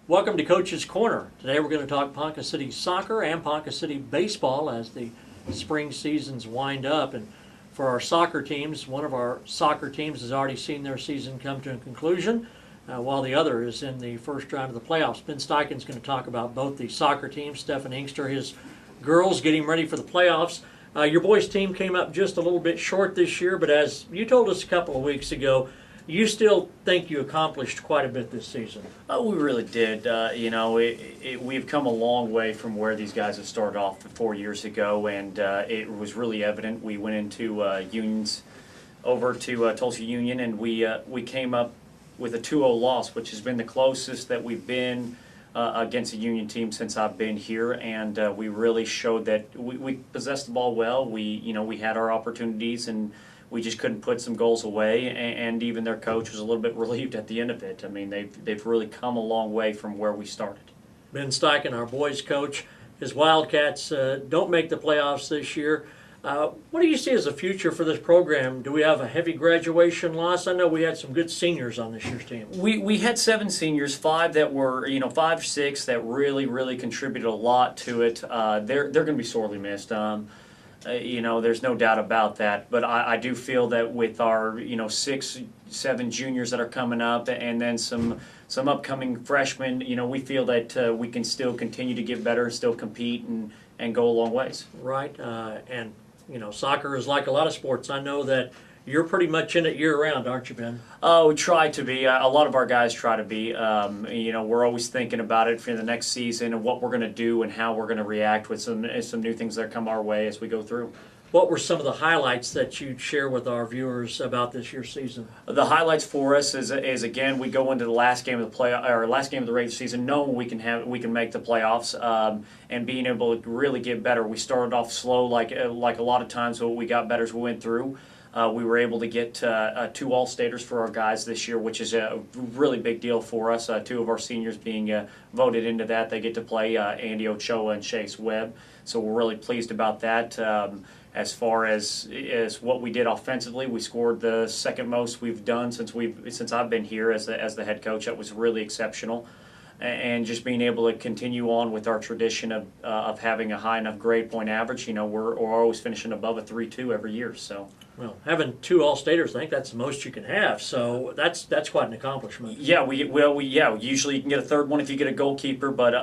Welcome to Coach's Corner. Today we're going to talk Ponca City soccer and Ponca City baseball as the spring seasons wind up. And for our soccer teams, one of our soccer teams has already seen their season come to a conclusion, while the other is in the first round of the playoffs. Ben Steichen is going to talk about both the soccer teams, Stephen Inkster, his girls getting ready for the playoffs. Your boys' team came up just a little bit short this year, but as you told us a couple of weeks ago, you still think you accomplished quite a bit this season. Oh, we really did. We've come a long way from where these guys have started off 4 years ago, and it was really evident. We went into Unions over to Tulsa Union, and we came up with a 2-0 loss, which has been the closest that we've been against a Union team since I've been here, and we really showed that we possessed the ball well. We had our opportunities, and we just couldn't put some goals away, and even their coach was a little bit relieved at the end of it. I mean, they've really come a long way from where we started. Ben Steichen, our boys coach, his Wildcats don't make the playoffs this year. What do you see as the future for this program? Do we have a heavy graduation loss? I know we had some good seniors on this year's team. We had 7 seniors, 5 that were 5 or 6 that really contributed a lot to it. They're going to be sorely missed. There's no doubt about that. But I do feel that with our 6, 7 juniors that are coming up, and then some upcoming freshmen, we feel that we can still continue to get better and still compete and go a long ways. Right, and soccer is like a lot of sports. I know that you're pretty much in it year-round, aren't you, Ben? Oh, we try to be. A lot of our guys try to be. We're always thinking about it for the next season and what we're going to do and how we're going to react with some new things that come our way as we go through. What were some of the highlights that you'd share with our viewers about this year's season? The highlights for us is again, we go into the last game of the last game of the regular season knowing we can make the playoffs, and being able to really get better. We started off slow like a lot of times, but we got better as we went through. We were able to get 2 All-Staters for our guys this year, which is a really big deal for us. 2 of our seniors being voted into that. They get to play Andy Ochoa and Chase Webb, so we're really pleased about that. As far as what we did offensively, we scored the second most we've done since I've been here as the head coach. That was really exceptional. And just being able to continue on with our tradition of having a high enough grade point average, we're always finishing above a 3.2 every year. So, well, having 2 All-Staters, I think that's the most you can have. So that's quite an accomplishment. Yeah, usually you can get a third one if you get a goalkeeper, but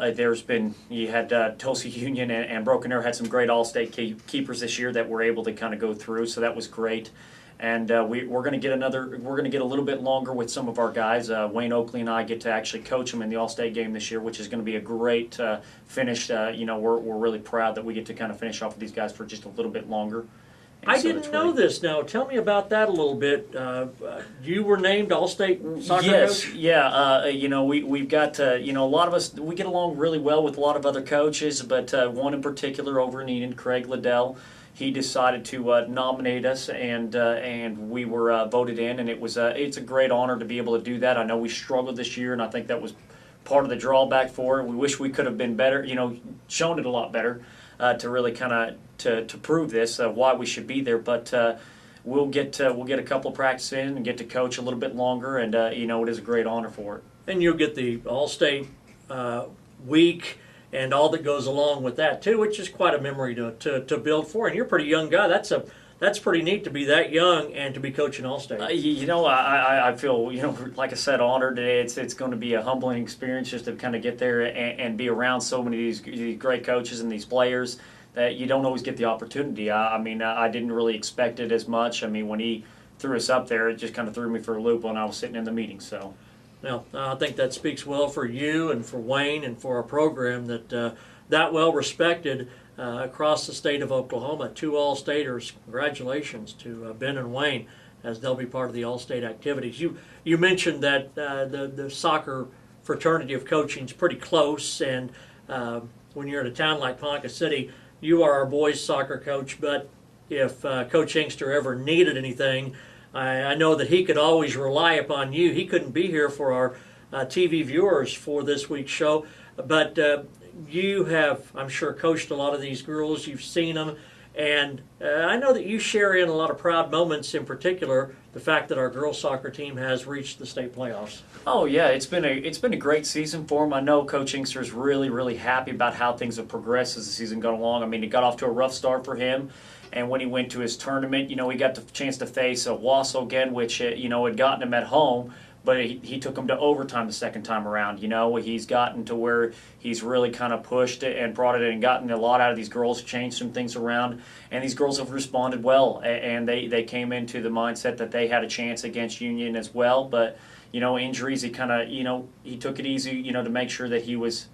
you had Tulsa Union and Broken Arrow had some great All-State keepers this year that were able to kind of go through. So that was great. And we're going to get a little bit longer with some of our guys. Wayne Oakley and I get to actually coach them in the All-State game this year, which is going to be a great finish. We're really proud that we get to kind of finish off with these guys for just a little bit longer. I didn't know this. Now, tell me about that a little bit. You were named All-State soccer coach? Yeah. We've got, a lot of us, we get along really well with a lot of other coaches, but one in particular over in Eden, Craig Liddell, he decided to nominate us, and we were voted in, and it's a great honor to be able to do that. I know we struggled this year, and I think that was part of the drawback for it. We wish we could have been better, shown it a lot better to really kind of to prove this why we should be there. But we'll get a couple of practice in and get to coach a little bit longer, and it is a great honor for it. And you'll get the All-State week and all that goes along with that too, which is quite a memory to build for. And you're a pretty young guy. That's pretty neat to be that young and to be coaching All-State. I feel, like I said, honored. It's going to be a humbling experience just to kind of get there and be around so many of these great coaches and these players that you don't always get the opportunity. I didn't really expect it as much. When he threw us up there, it just kind of threw me for a loop when I was sitting in the meeting. So. Well, I think that speaks well for you and for Wayne and for our program that well respected across the state of Oklahoma. 2 All-Staters. Congratulations to Ben and Wayne as they'll be part of the All-State activities. You mentioned that the soccer fraternity of coaching is pretty close, and when you're in a town like Ponca City, you are our boys' soccer coach, but if Coach Inkster ever needed anything, I know that he could always rely upon you. He couldn't be here for our TV viewers for this week's show, but you have, I'm sure, coached a lot of these girls. You've seen them, And I know that you share in a lot of proud moments, in particular the fact that our girls soccer team has reached the state playoffs. Oh yeah, it's been a great season for him. I know Coach Inkster's really happy about how things have progressed as the season gone along. I mean, it got off to a rough start for him, and when he went to his tournament, he got the chance to face Wausau again, which had gotten him at home. But he took him to overtime the second time around. He's gotten to where he's really kind of pushed it and brought it in and gotten a lot out of these girls, changed some things around, and these girls have responded well. And they came into the mindset that they had a chance against Union as well. But injuries, he kind of he took it easy, to make sure that he was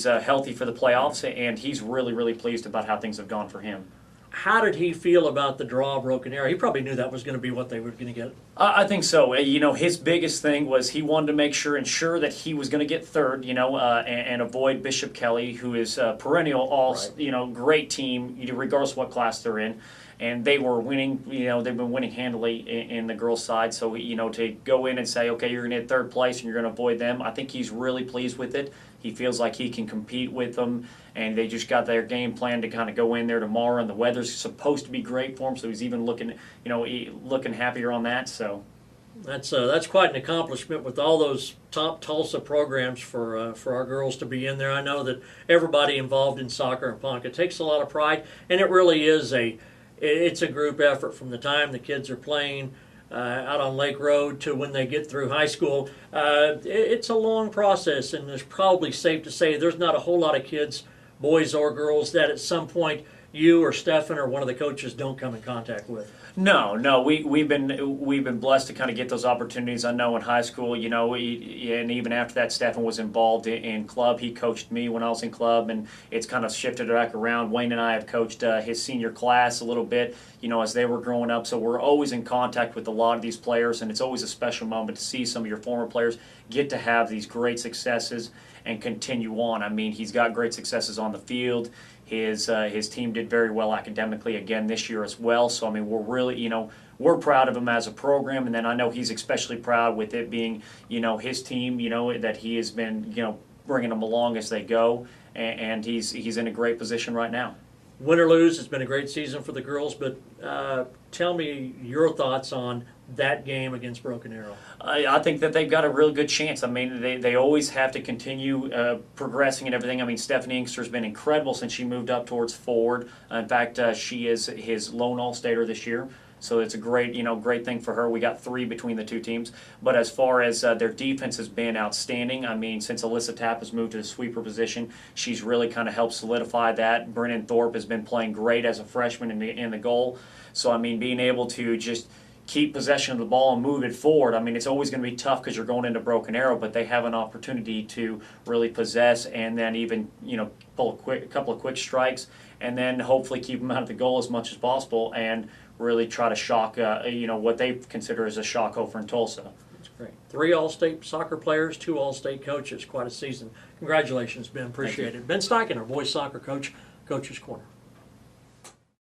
healthy for the playoffs, and he's really pleased about how things have gone for him. How did he feel about the draw of Broken Arrow? He probably knew that was going to be what they were going to get. I think so. His biggest thing was he wanted to ensure that he was going to get third, and avoid Bishop Kelly, who is a perennial great team, regardless of what class they're in. And they were winning, they've been winning handily in the girls' side. So, to go in and say, okay, you're going to get third place and you're going to avoid them, I think he's really pleased with it. He feels like he can compete with them, and they just got their game plan to kind of go in there tomorrow, and the weather's supposed to be great for him, so he's even looking happier on that. So that's quite an accomplishment with all those top Tulsa programs for our girls to be in there. I know that everybody involved in soccer in Ponca takes a lot of pride, and it really is it's a group effort from the time the kids are playing out on Lake Road to when they get through high school. It's a long process, and it's probably safe to say there's not a whole lot of kids, boys or girls, that at some point you or Stefan or one of the coaches don't come in contact with. No, we've been blessed to kind of get those opportunities. I know in high school, and even after that, Stefan was involved in club. He coached me when I was in club, and it's kind of shifted back around. Wayne and I have coached his senior class a little bit, as they were growing up. So we're always in contact with a lot of these players, and it's always a special moment to see some of your former players get to have these great successes and continue on. I mean, he's got great successes on the field. His team did very well academically again this year as well. So I mean, we're really we're proud of him as a program, and then I know he's especially proud with it being his team that he has been bringing them along as they go, and he's in a great position right now. Win or lose, it's been a great season for the girls, but tell me your thoughts on that game against Broken Arrow. I think that they've got a really good chance. I mean, they always have to continue progressing and everything. I mean, Stephanie Inkster's been incredible since she moved up towards forward. In fact, she is his lone All-Stater this year. So it's a great thing for her. We got 3 between the two teams. But as far as their defense has been outstanding, I mean, since Alyssa Tapp has moved to the sweeper position, she's really kind of helped solidify that. Brennan Thorpe has been playing great as a freshman in the goal. So, I mean, being able to just keep possession of the ball and move it forward. I mean, it's always going to be tough because you're going into Broken Arrow, but they have an opportunity to really possess and then even, pull a couple of quick strikes and then hopefully keep them out of the goal as much as possible and really try to shock, what they consider as a shock over in Tulsa. That's great. 3 All-State soccer players, 2 All-State coaches. Quite a season. Congratulations, Ben. Appreciate it. Ben Steichen, our boys soccer coach, Coach's Corner.